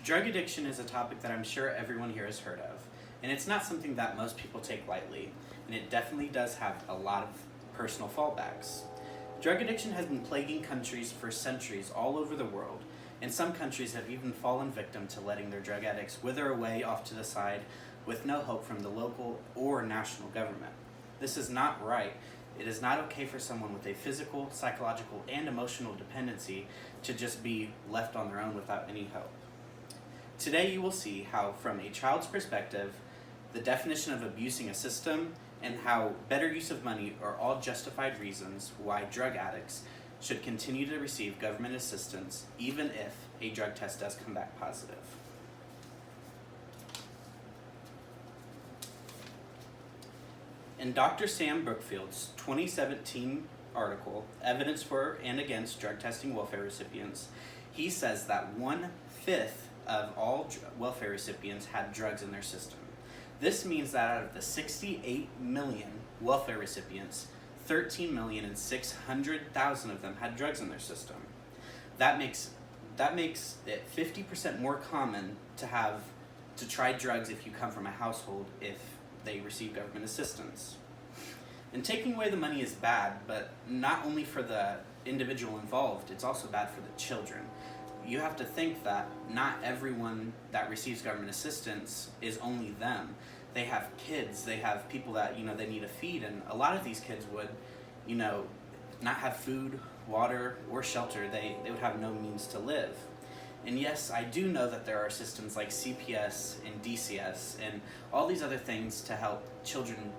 Drug addiction is a topic that I'm sure everyone here has heard of, and it's not something that most people take lightly, and it definitely does have a lot of personal fallbacks. Drug addiction has been plaguing countries for centuries all over the world, and some countries have even fallen victim to letting their drug addicts wither away off to the side with no hope from the local or national government. This is not right. It is not okay for someone with a physical, psychological, and emotional dependency to just be left on their own without any hope. Today you will see how, from a child's perspective, the definition of abusing a system and how better use of money are all justified reasons why drug addicts should continue to receive government assistance even if a drug test does come back positive. In Dr. Sam Brookfield's 2017 article, Evidence for and Against Drug Testing Welfare Recipients, he says that 1/5 of all welfare recipients had drugs in their system. This means that out of the 68 million welfare recipients, 13,600,000 of them had drugs in their system. That makes it 50% more common to try drugs if you come from a household if they receive government assistance. And taking away the money is bad, but not only for the individual involved, it's also bad for the children. You have to think that not everyone that receives government assistance is only them. They have kids, they have people that, they need to feed, and a lot of these kids would, not have food, water, or shelter. They would have no means to live. And yes, I do know that there are systems like CPS and DCS and all these other things to help children,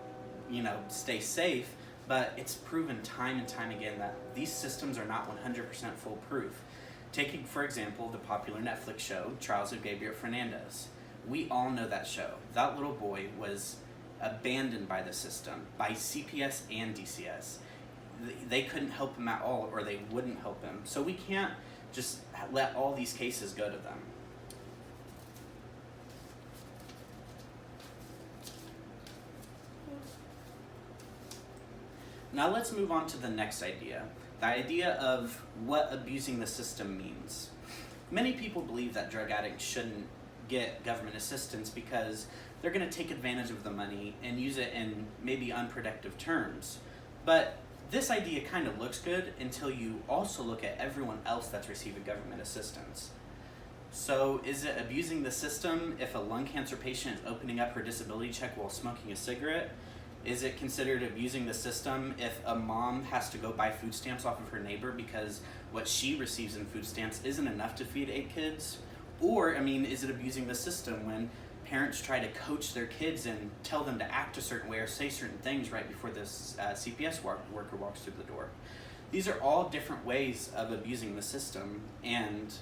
stay safe, but it's proven time and time again that these systems are not 100% foolproof. Taking, for example, the popular Netflix show, Trials of Gabriel Fernandez. We all know that show. That little boy was abandoned by the system, by CPS and DCS. They couldn't help him at all, or they wouldn't help him. So we can't just let all these cases go to them. Now let's move on to the next idea, the idea of what abusing the system means. Many people believe that drug addicts shouldn't get government assistance because they're going to take advantage of the money and use it in maybe unproductive terms. But this idea kind of looks good until you also look at everyone else that's receiving government assistance. So is it abusing the system if a lung cancer patient is opening up her disability check while smoking a cigarette? Is it considered abusing the system if a mom has to go buy food stamps off of her neighbor because what she receives in food stamps isn't enough to feed 8 kids? Or, is it abusing the system when parents try to coach their kids and tell them to act a certain way or say certain things right before this CPS worker walks through the door? These are all different ways of abusing the system, and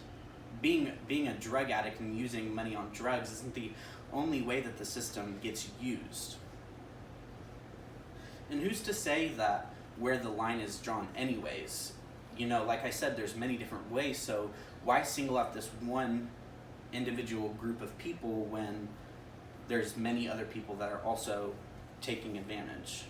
being a drug addict and using money on drugs isn't the only way that the system gets used. And who's to say that where the line is drawn anyways? Like I said, there's many different ways, so why single out this one individual group of people when there's many other people that are also taking advantage?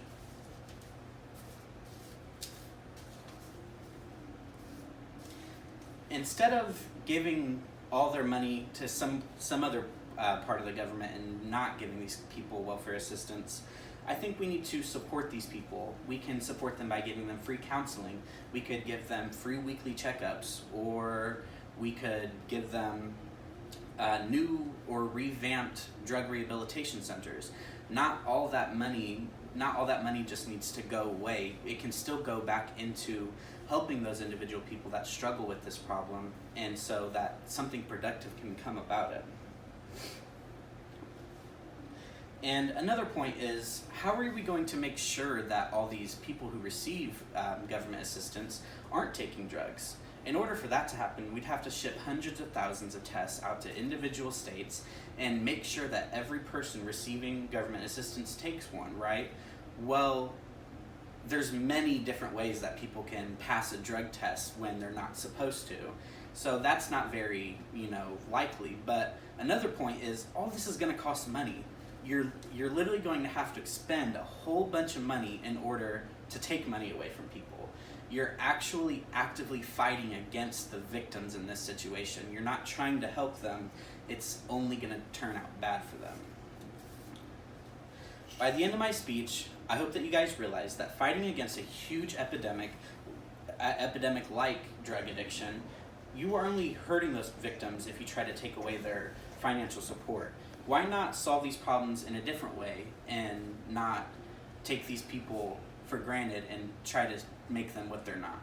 Instead of giving all their money to some other part of the government and not giving these people welfare assistance, I think we need to support these people. We can support them by giving them free counseling. We could give them free weekly checkups, or we could give them new or revamped drug rehabilitation centers. Not all that money just needs to go away. It can still go back into helping those individual people that struggle with this problem, and so that something productive can come about it. And another point is, how are we going to make sure that all these people who receive government assistance aren't taking drugs? In order for that to happen, we'd have to ship hundreds of thousands of tests out to individual states and make sure that every person receiving government assistance takes one, right? Well, there's many different ways that people can pass a drug test when they're not supposed to. So that's not very, likely. But another point is, all this is going to cost money. You're literally going to have to spend a whole bunch of money in order to take money away from people. you're actually actively fighting against the victims in this situation. You're not trying to help them. It's only going to turn out bad for them. By the end of my speech, I hope that you guys realize that fighting against a huge epidemic like drug addiction, you are only hurting those victims if you try to take away their financial support. Why not solve these problems in a different way and not take these people for granted and try to make them what they're not?